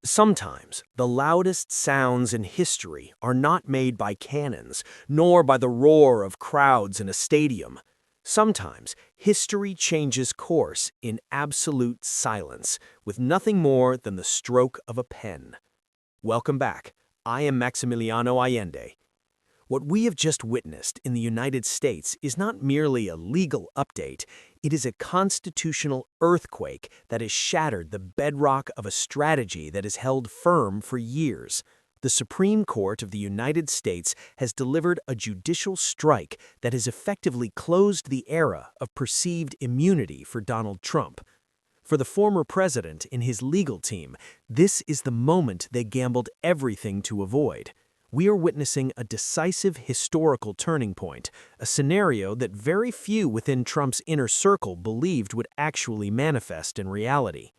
Sometimes the loudest sounds in history are not made by cannons, nor by the roar of crowds in a stadium. Sometimes history changes course in absolute silence, with nothing more than the stroke of a pen. Welcome back. I am Maximiliano Allende. What we have just witnessed in the United States is not merely a legal update, it is a constitutional earthquake that has shattered the bedrock of a strategy that has held firm for years. The Supreme Court of the United States has delivered a judicial strike that has effectively closed the era of perceived immunity for Donald Trump. For the former president and his legal team, this is the moment they gambled everything to avoid. We are witnessing a decisive historical turning point, a scenario that very few within Trump's inner circle believed would actually manifest in reality.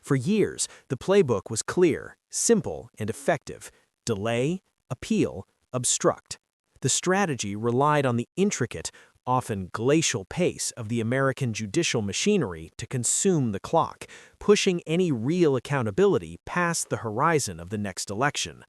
For years, the playbook was clear, simple, and effective: delay, appeal, obstruct. The strategy relied on the intricate, often glacial pace of the American judicial machinery to consume the clock, pushing any real accountability past the horizon of the next election.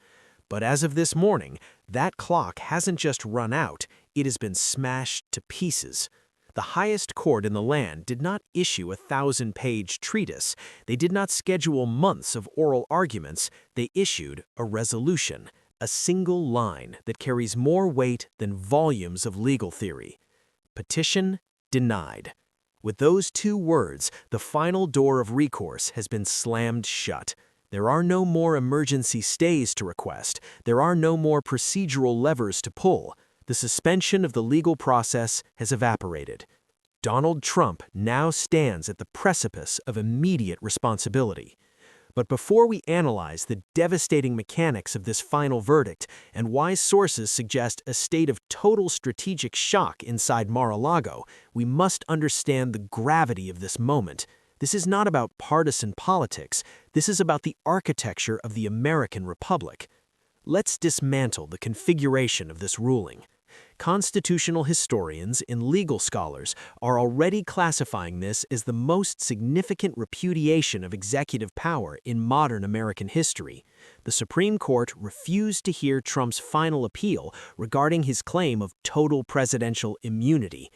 But as of this morning, that clock hasn't just run out, it has been smashed to pieces. The highest court in the land did not issue a 1,000-page treatise. They did not schedule months of oral arguments. They issued a resolution, a single line that carries more weight than volumes of legal theory. Petition denied. With those two words, the final door of recourse has been slammed shut. There are no more emergency stays to request. There are no more procedural levers to pull. The suspension of the legal process has evaporated. Donald Trump now stands at the precipice of immediate responsibility. But before we analyze the devastating mechanics of this final verdict and why sources suggest a state of total strategic shock inside Mar-a-Lago, we must understand the gravity of this moment. This is not about partisan politics. This is about the architecture of the American Republic. Let's dismantle the configuration of this ruling. Constitutional historians and legal scholars are already classifying this as the most significant repudiation of executive power in modern American history. The Supreme Court refused to hear Trump's final appeal regarding his claim of total presidential immunity.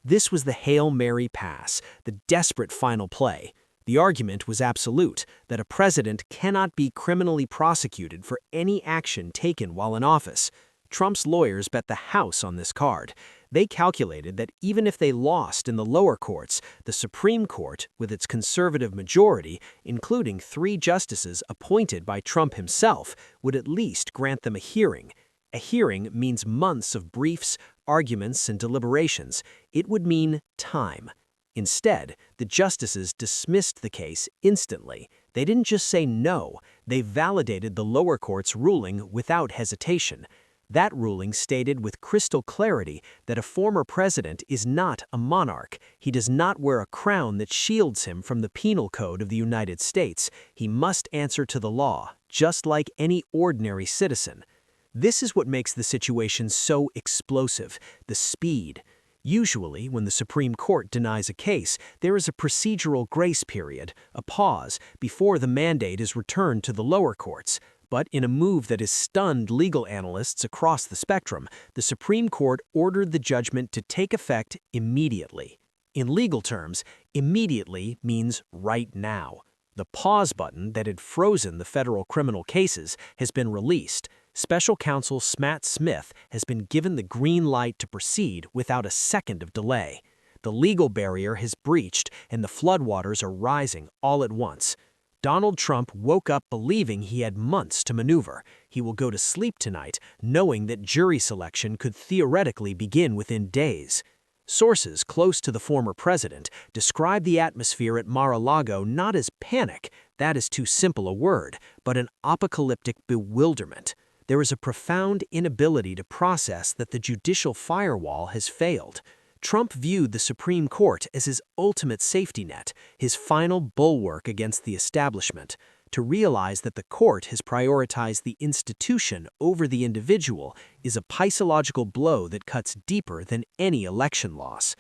This was the Hail Mary pass, the desperate final play. The argument was absolute, that a president cannot be criminally prosecuted for any action taken while in office. Trump's lawyers bet the house on this card. They calculated that even if they lost in the lower courts, the Supreme Court, with its conservative majority, including 3 justices appointed by Trump himself, would at least grant them a hearing. A hearing means months of briefs, arguments, and deliberations. It would mean time. Instead, the justices dismissed the case instantly. They didn't just say no, they validated the lower court's ruling without hesitation. That ruling stated with crystal clarity that a former president is not a monarch. He does not wear a crown that shields him from the penal code of the United States. He must answer to the law, just like any ordinary citizen. This is what makes the situation so explosive, the speed. Usually, when the Supreme Court denies a case, there is a procedural grace period, a pause, before the mandate is returned to the lower courts. But in a move that has stunned legal analysts across the spectrum, the Supreme Court ordered the judgment to take effect immediately. In legal terms, immediately means right now. The pause button that had frozen the federal criminal cases has been released. Special Counsel Jack Smith has been given the green light to proceed without a second of delay. The legal barrier has breached and the floodwaters are rising all at once. Donald Trump woke up believing he had months to maneuver. He will go to sleep tonight knowing that jury selection could theoretically begin within days. Sources close to the former president describe the atmosphere at Mar-a-Lago not as panic, that is too simple a word, but an apocalyptic bewilderment. There is a profound inability to process that the judicial firewall has failed. Trump viewed the Supreme Court as his ultimate safety net, his final bulwark against the establishment. To realize that the court has prioritized the institution over the individual is a psychological blow that cuts deeper than any election loss.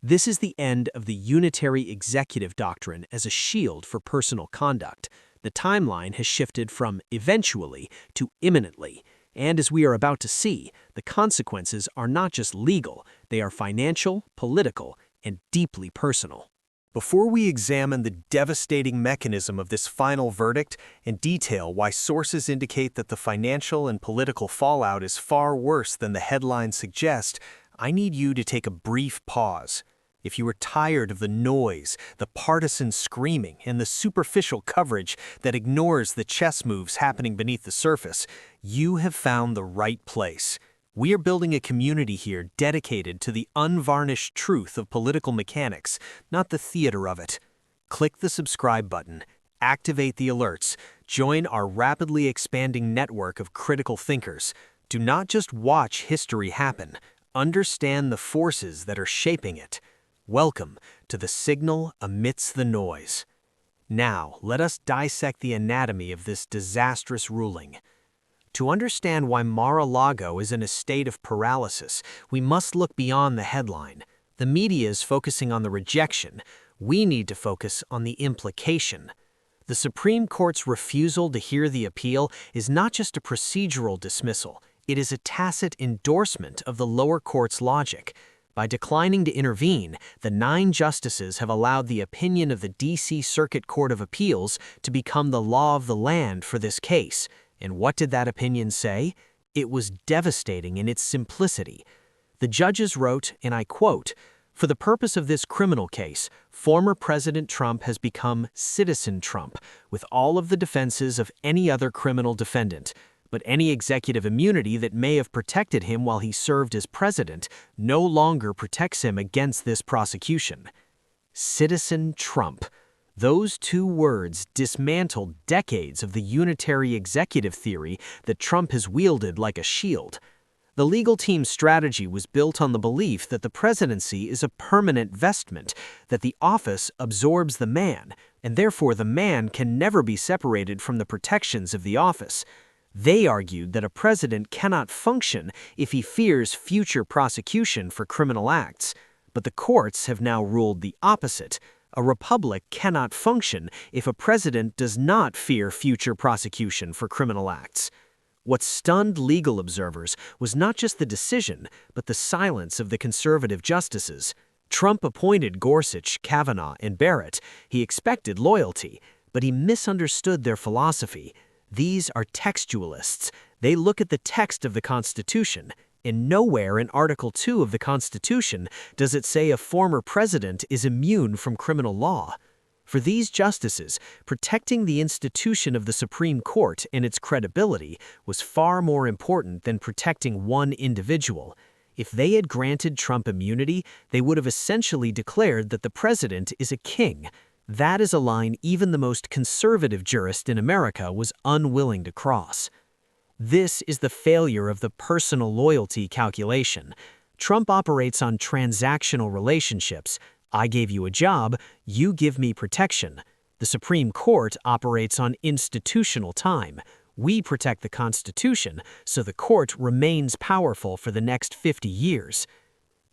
This is the end of the unitary executive doctrine as a shield for personal conduct. The timeline has shifted from eventually to imminently. And as we are about to see, the consequences are not just legal, they are financial, political, and deeply personal. Before we examine the devastating mechanism of this final verdict and detail why sources indicate that the financial and political fallout is far worse than the headlines suggest, I need you to take a brief pause. If you are tired of the noise, the partisan screaming, and the superficial coverage that ignores the chess moves happening beneath the surface, you have found the right place. We are building a community here dedicated to the unvarnished truth of political mechanics, not the theater of it. Click the subscribe button, activate the alerts, join our rapidly expanding network of critical thinkers. Do not just watch history happen, understand the forces that are shaping it. Welcome to the signal amidst the noise. Now, let us dissect the anatomy of this disastrous ruling. To understand why Mar-a-Lago is in a state of paralysis, we must look beyond the headline. The media is focusing on the rejection. We need to focus on the implication. The Supreme Court's refusal to hear the appeal is not just a procedural dismissal. It is a tacit endorsement of the lower court's logic. By declining to intervene, the 9 justices have allowed the opinion of the D.C. Circuit Court of Appeals to become the law of the land for this case. And what did that opinion say? It was devastating in its simplicity. The judges wrote, and I quote, "For the purpose of this criminal case, former President Trump has become Citizen Trump, with all of the defenses of any other criminal defendant. But any executive immunity that may have protected him while he served as president no longer protects him against this prosecution." Citizen Trump. Those 2 words dismantled decades of the unitary executive theory that Trump has wielded like a shield. The legal team's strategy was built on the belief that the presidency is a permanent vestment, that the office absorbs the man, and therefore the man can never be separated from the protections of the office. They argued that a president cannot function if he fears future prosecution for criminal acts. But the courts have now ruled the opposite. A republic cannot function if a president does not fear future prosecution for criminal acts. What stunned legal observers was not just the decision, but the silence of the conservative justices. Trump appointed Gorsuch, Kavanaugh, and Barrett. He expected loyalty, but he misunderstood their philosophy. These are textualists. They look at the text of the Constitution, and nowhere in Article 2 of the Constitution does it say a former president is immune from criminal law. For these justices, protecting the institution of the Supreme Court and its credibility was far more important than protecting one individual. If they had granted Trump immunity, they would have essentially declared that the president is a king. That is a line even the most conservative jurist in America was unwilling to cross. This is the failure of the personal loyalty calculation. Trump operates on transactional relationships. I gave you a job, you give me protection. The Supreme Court operates on institutional time. We protect the Constitution, so the court remains powerful for the next 50 years.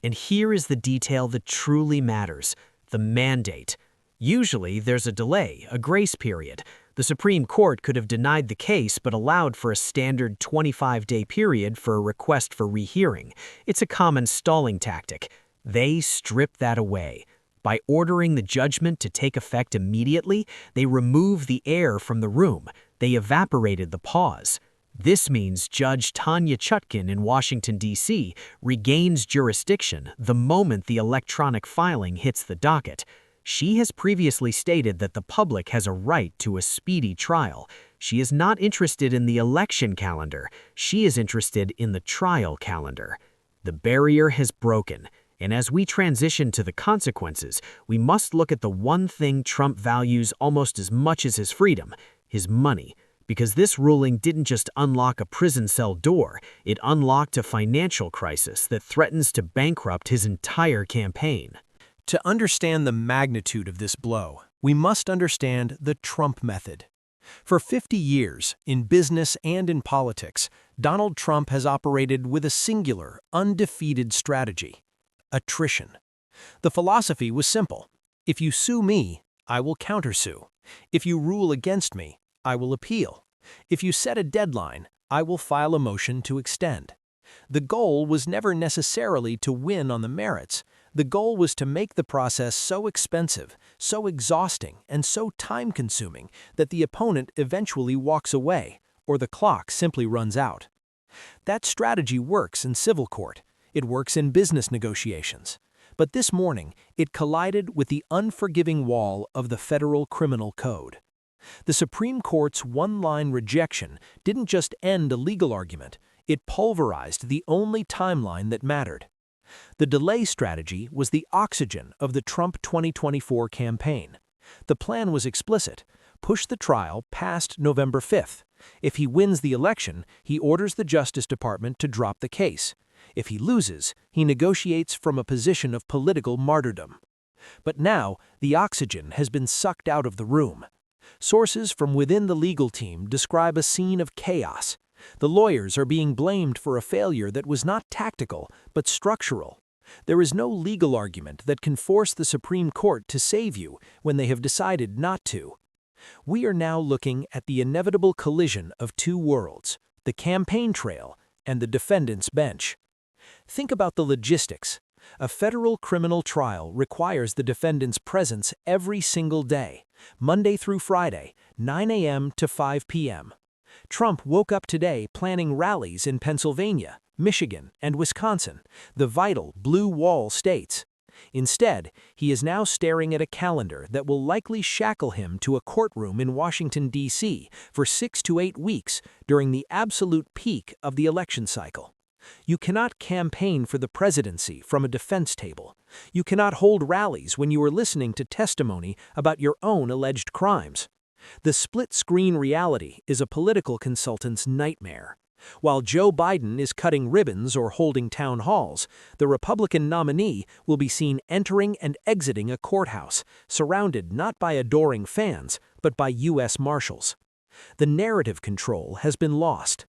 And here is the detail that truly matters: the mandate. Usually, there's a delay, a grace period. The Supreme Court could have denied the case but allowed for a standard 25-day period for a request for rehearing. It's a common stalling tactic. They stripped that away. By ordering the judgment to take effect immediately, they removed the air from the room. They evaporated the pause. This means Judge Tanya Chutkan in Washington, D.C. regains jurisdiction the moment the electronic filing hits the docket. She has previously stated that the public has a right to a speedy trial. She is not interested in the election calendar. She is interested in the trial calendar. The barrier has broken, and as we transition to the consequences, we must look at the one thing Trump values almost as much as his freedom: his money. Because this ruling didn't just unlock a prison cell door, it unlocked a financial crisis that threatens to bankrupt his entire campaign. To understand the magnitude of this blow, we must understand the Trump method. For 50 years, in business and in politics, Donald Trump has operated with a singular, undefeated strategy: attrition. The philosophy was simple: if you sue me, I will countersue. If you rule against me, I will appeal. If you set a deadline, I will file a motion to extend. The goal was never necessarily to win on the merits. The goal was to make the process so expensive, so exhausting, and so time-consuming that the opponent eventually walks away, or the clock simply runs out. That strategy works in civil court. It works in business negotiations. But this morning, it collided with the unforgiving wall of the federal criminal code. The Supreme Court's one-line rejection didn't just end a legal argument, it pulverized the only timeline that mattered. The delay strategy was the oxygen of the Trump 2024 campaign. The plan was explicit: push the trial past November 5th. If he wins the election, he orders the Justice Department to drop the case. If he loses, he negotiates from a position of political martyrdom. But now, the oxygen has been sucked out of the room. Sources from within the legal team describe a scene of chaos. The lawyers are being blamed for a failure that was not tactical, but structural. There is no legal argument that can force the Supreme Court to save you when they have decided not to. We are now looking at the inevitable collision of two worlds, the campaign trail and the defendant's bench. Think about the logistics. A federal criminal trial requires the defendant's presence every single day, Monday through Friday, 9 a.m. to 5 p.m. Trump woke up today planning rallies in Pennsylvania, Michigan, and Wisconsin, the vital blue wall states. Instead, he is now staring at a calendar that will likely shackle him to a courtroom in Washington, D.C. for 6 to 8 weeks during the absolute peak of the election cycle. You cannot campaign for the presidency from a defense table. You cannot hold rallies when you are listening to testimony about your own alleged crimes. The split-screen reality is a political consultant's nightmare. While Joe Biden is cutting ribbons or holding town halls, the Republican nominee will be seen entering and exiting a courthouse, surrounded not by adoring fans, but by U.S. Marshals. The narrative control has been lost.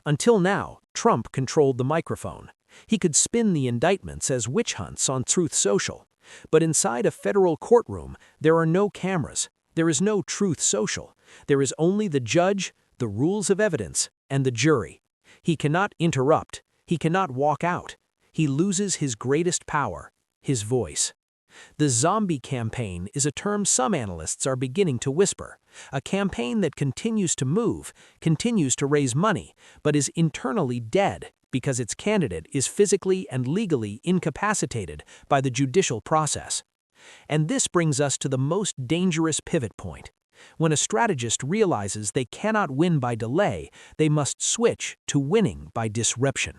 Until now, Trump controlled the microphone. He could spin the indictments as witch hunts on Truth Social. But inside a federal courtroom, there are no cameras. There is no Truth Social. There is only the judge, the rules of evidence, and the jury. He cannot interrupt. He cannot walk out. He loses his greatest power, his voice. The zombie campaign is a term some analysts are beginning to whisper, a campaign that continues to move, continues to raise money, but is internally dead because its candidate is physically and legally incapacitated by the judicial process. And this brings us to the most dangerous pivot point. When a strategist realizes they cannot win by delay, they must switch to winning by disruption.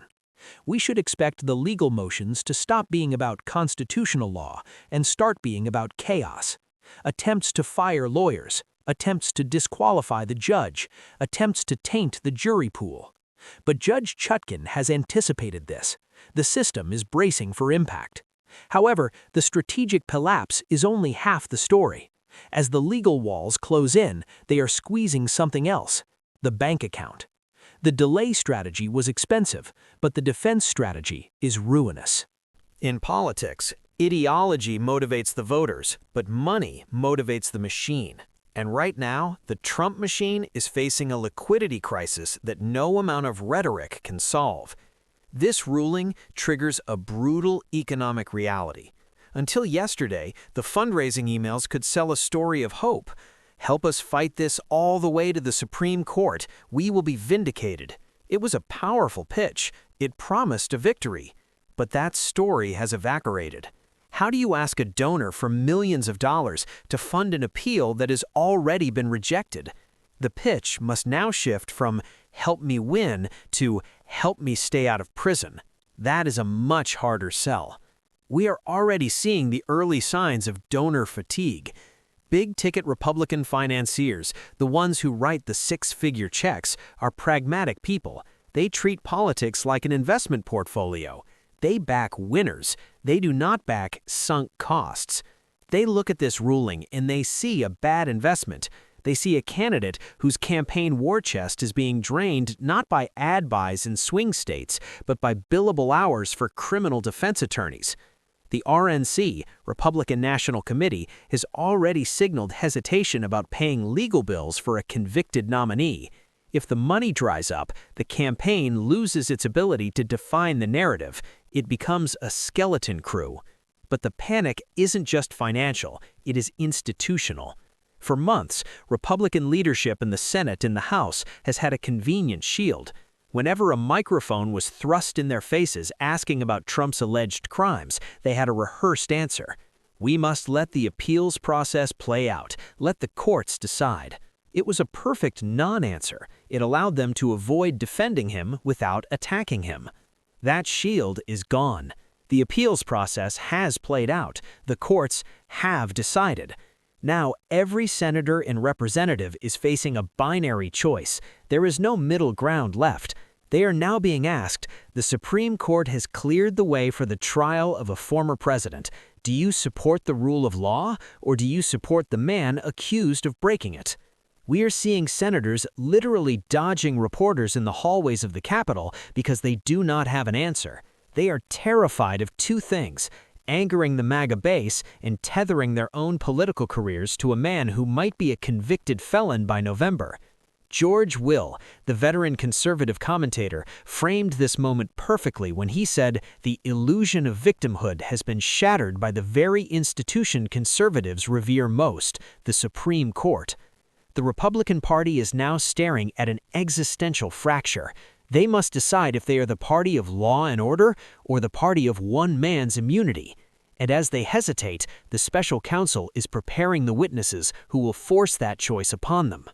We should expect the legal motions to stop being about constitutional law and start being about chaos. Attempts to fire lawyers, attempts to disqualify the judge, attempts to taint the jury pool. But Judge Chutkan has anticipated this. The system is bracing for impact. However, the strategic collapse is only half the story. As the legal walls close in, they are squeezing something else: the bank account. The delay strategy was expensive, but the defense strategy is ruinous. In politics, ideology motivates the voters, but money motivates the machine. And right now, the Trump machine is facing a liquidity crisis that no amount of rhetoric can solve. This ruling triggers a brutal economic reality. Until yesterday, the fundraising emails could sell a story of hope. Help us fight this all the way to the Supreme Court. We will be vindicated. It was a powerful pitch. It promised a victory. But that story has evaporated. How do you ask a donor for millions of dollars to fund an appeal that has already been rejected? The pitch must now shift from "help me win" to "help me stay out of prison." That is a much harder sell. We are already seeing the early signs of donor fatigue. Big-ticket Republican financiers, the ones who write the six-figure checks, are pragmatic people. They treat politics like an investment portfolio. They back winners. They do not back sunk costs. They look at this ruling and they see a bad investment. They see a candidate whose campaign war chest is being drained not by ad buys in swing states, but by billable hours for criminal defense attorneys. The RNC, Republican National Committee, has already signaled hesitation about paying legal bills for a convicted nominee. If the money dries up, the campaign loses its ability to define the narrative. It becomes a skeleton crew. But the panic isn't just financial, it is institutional. For months, Republican leadership in the Senate and the House has had a convenient shield. Whenever a microphone was thrust in their faces asking about Trump's alleged crimes, they had a rehearsed answer. We must let the appeals process play out. Let the courts decide. It was a perfect non-answer. It allowed them to avoid defending him without attacking him. That shield is gone. The appeals process has played out. The courts have decided. Now, every senator and representative is facing a binary choice. There is no middle ground left. They are now being asked, the Supreme Court has cleared the way for the trial of a former president. Do you support the rule of law, or do you support the man accused of breaking it? We are seeing senators literally dodging reporters in the hallways of the Capitol because they do not have an answer. They are terrified of two things: angering the MAGA base and tethering their own political careers to a man who might be a convicted felon by November. George Will, the veteran conservative commentator, framed this moment perfectly when he said, "The illusion of victimhood has been shattered by the very institution conservatives revere most, the Supreme Court." The Republican Party is now staring at an existential fracture. They must decide if they are the party of law and order or the party of one man's immunity. And as they hesitate, the special counsel is preparing the witnesses who will force that choice upon them.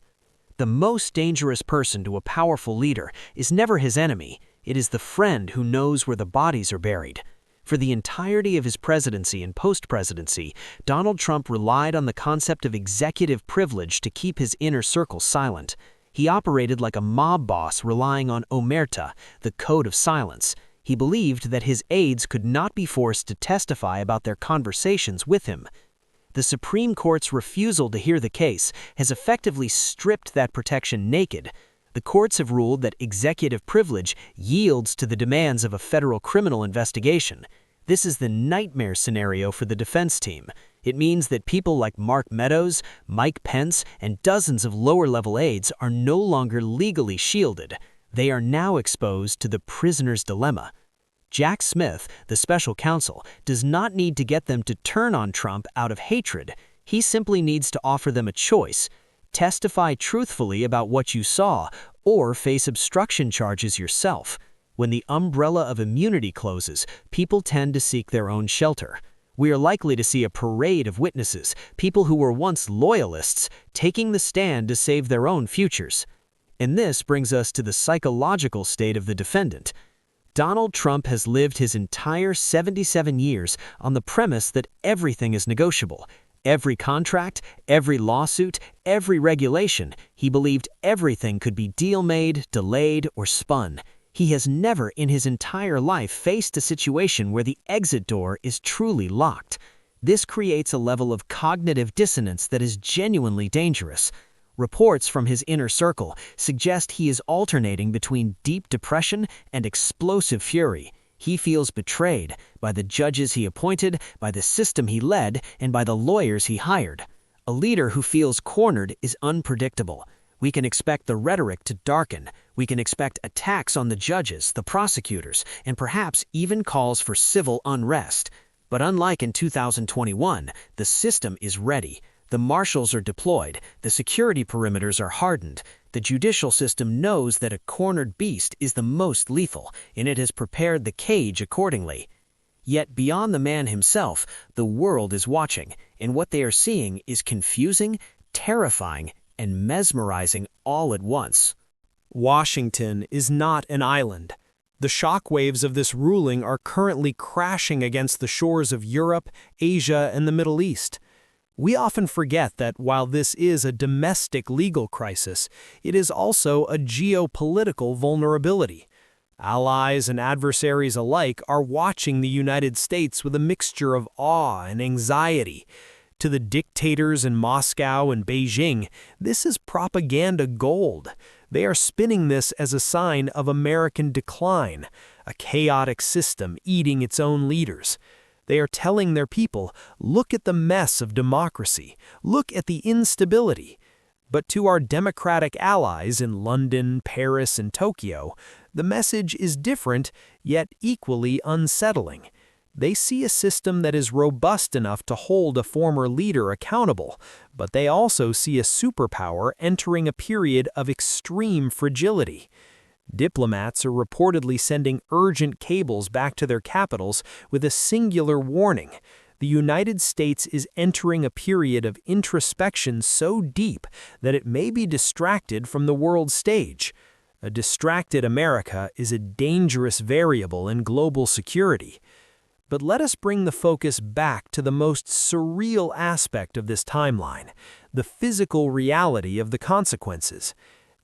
The most dangerous person to a powerful leader is never his enemy. It is the friend who knows where the bodies are buried. For the entirety of his presidency and post-presidency, Donald Trump relied on the concept of executive privilege to keep his inner circle silent. He operated like a mob boss relying on omerta, the code of silence. He believed that his aides could not be forced to testify about their conversations with him. The Supreme Court's refusal to hear the case has effectively stripped that protection naked. The courts have ruled that executive privilege yields to the demands of a federal criminal investigation. This is the nightmare scenario for the defense team. It means that people like Mark Meadows, Mike Pence, and dozens of lower-level aides are no longer legally shielded. They are now exposed to the prisoner's dilemma. Jack Smith, the special counsel, does not need to get them to turn on Trump out of hatred. He simply needs to offer them a choice. Testify truthfully about what you saw, or face obstruction charges yourself. When the umbrella of immunity closes, people tend to seek their own shelter. We are likely to see a parade of witnesses, people who were once loyalists, taking the stand to save their own futures. And this brings us to the psychological state of the defendant. Donald Trump has lived his entire 77 years on the premise that everything is negotiable. Every contract, every lawsuit, every regulation, he believed everything could be deal-made, delayed, or spun. He has never in his entire life faced a situation where the exit door is truly locked. This creates a level of cognitive dissonance that is genuinely dangerous. Reports from his inner circle suggest he is alternating between deep depression and explosive fury. He feels betrayed by the judges he appointed, by the system he led, and by the lawyers he hired. A leader who feels cornered is unpredictable. We can expect the rhetoric to darken. We can expect attacks on the judges, the prosecutors, and perhaps even calls for civil unrest. But unlike in 2021, the system is ready. The marshals are deployed, the security perimeters are hardened, the judicial system knows that a cornered beast is the most lethal, and it has prepared the cage accordingly. Yet beyond the man himself, the world is watching, and what they are seeing is confusing, terrifying, and mesmerizing all at once. Washington is not an island. The shockwaves of this ruling are currently crashing against the shores of Europe, Asia, and the Middle East. We often forget that while this is a domestic legal crisis, it is also a geopolitical vulnerability. Allies and adversaries alike are watching the United States with a mixture of awe and anxiety. To the dictators in Moscow and Beijing, this is propaganda gold. They are spinning this as a sign of American decline, a chaotic system eating its own leaders. They are telling their people, look at the mess of democracy, look at the instability. But to our democratic allies in London, Paris, and Tokyo, the message is different, yet equally unsettling. They see a system that is robust enough to hold a former leader accountable, but they also see a superpower entering a period of extreme fragility. Diplomats are reportedly sending urgent cables back to their capitals with a singular warning. The United States is entering a period of introspection so deep that it may be distracted from the world stage. A distracted America is a dangerous variable in global security. But let us bring the focus back to the most surreal aspect of this timeline, the physical reality of the consequences.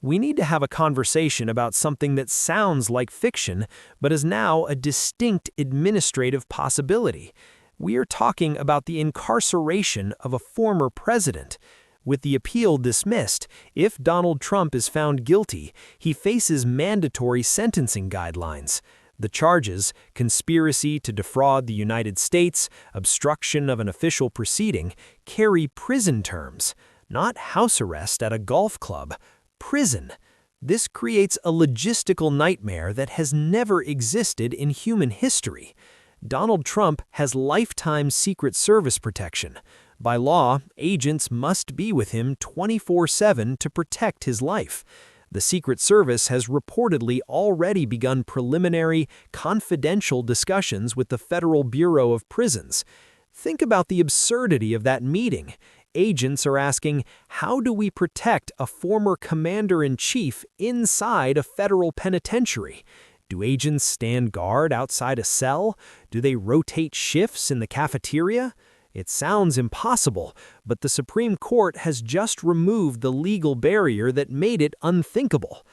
We need to have a conversation about something that sounds like fiction, but is now a distinct administrative possibility. We are talking about the incarceration of a former president. With the appeal dismissed, if Donald Trump is found guilty, he faces mandatory sentencing guidelines. The charges, conspiracy to defraud the United States, obstruction of an official proceeding, carry prison terms, not house arrest at a golf club. Prison. This creates a logistical nightmare that has never existed in human history. Donald Trump has lifetime Secret Service protection. By law, agents must be with him 24/7 to protect his life. The Secret Service has reportedly already begun preliminary, confidential discussions with the Federal Bureau of Prisons. Think about the absurdity of that meeting. Agents are asking, how do we protect a former commander-in-chief inside a federal penitentiary? Do agents stand guard outside a cell? Do they rotate shifts in the cafeteria? It sounds impossible, but the Supreme Court has just removed the legal barrier that made it unthinkable.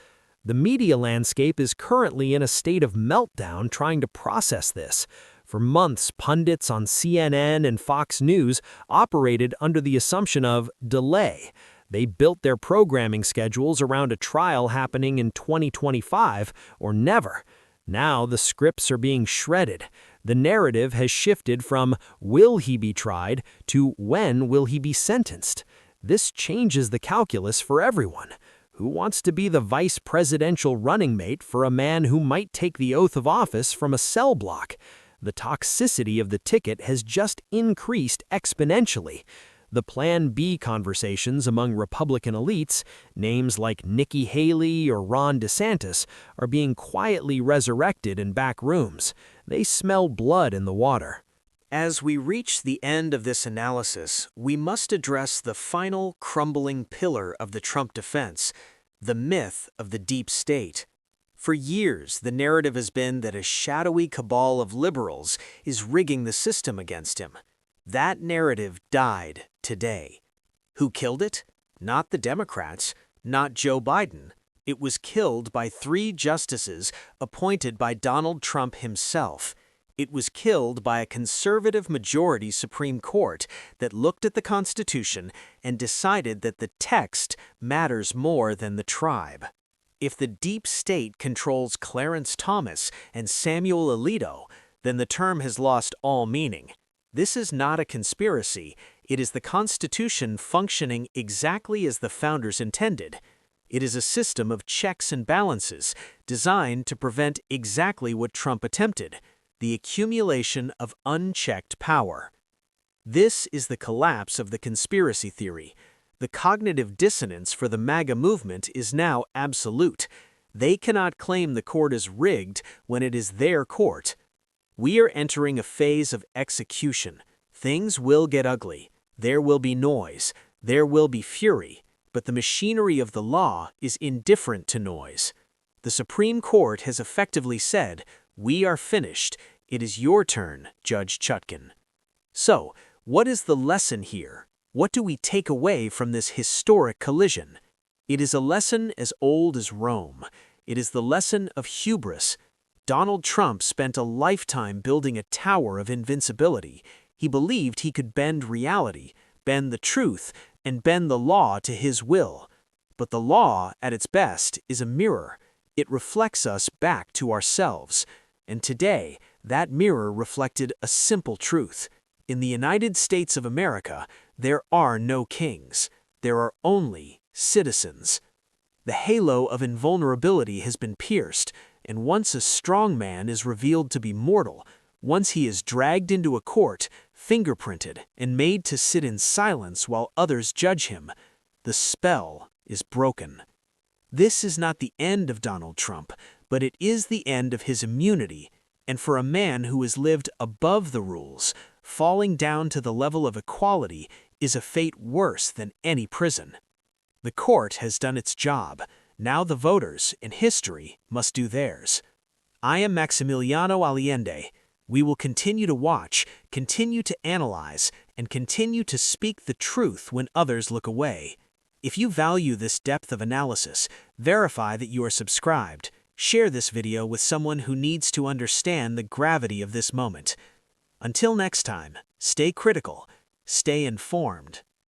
The media landscape is currently in a state of meltdown trying to process this. For months, pundits on CNN and Fox News operated under the assumption of delay. They built their programming schedules around a trial happening in 2025 or never. Now the scripts are being shredded. The narrative has shifted from will he be tried to when will he be sentenced. This changes the calculus for everyone. Who wants to be the vice presidential running mate for a man who might take the oath of office from a cell block? The toxicity of the ticket has just increased exponentially. The Plan B conversations among Republican elites, names like Nikki Haley or Ron DeSantis, are being quietly resurrected in back rooms. They smell blood in the water. As we reach the end of this analysis, we must address the final crumbling pillar of the Trump defense, the myth of the deep state. For years, the narrative has been that a shadowy cabal of liberals is rigging the system against him. That narrative died today. Who killed it? Not the Democrats, not Joe Biden. It was killed by 3 justices appointed by Donald Trump himself. It was killed by a conservative majority Supreme Court that looked at the Constitution and decided that the text matters more than the tribe. If the deep state controls Clarence Thomas and Samuel Alito, then the term has lost all meaning. This is not a conspiracy. It is the Constitution functioning exactly as the founders intended. It is a system of checks and balances designed to prevent exactly what Trump attempted, the accumulation of unchecked power. This is the collapse of the conspiracy theory. The cognitive dissonance for the MAGA movement is now absolute. They cannot claim the court is rigged when it is their court. We are entering a phase of execution. Things will get ugly. There will be noise. There will be fury. But the machinery of the law is indifferent to noise. The Supreme Court has effectively said, "We are finished. It is your turn, Judge Chutkan." So, what is the lesson here? What do we take away from this historic collision? It is a lesson as old as Rome. It is the lesson of hubris. Donald Trump spent a lifetime building a tower of invincibility. He believed he could bend reality, bend the truth, and bend the law to his will. But the law, at its best, is a mirror. It reflects us back to ourselves. And today, that mirror reflected a simple truth. In the United States of America, there are no kings. There are only citizens. The halo of invulnerability has been pierced, and once a strong man is revealed to be mortal, once he is dragged into a court, fingerprinted, and made to sit in silence while others judge him, the spell is broken. This is not the end of Donald Trump, but it is the end of his immunity, and for a man who has lived above the rules, falling down to the level of equality is a fate worse than any prison. The court has done its job. Now the voters, in history, must do theirs. I am Maximiliano Allende. We will continue to watch, continue to analyze, and continue to speak the truth when others look away. If you value this depth of analysis, verify that you are subscribed. Share this video with someone who needs to understand the gravity of this moment. Until next time, stay critical, stay informed,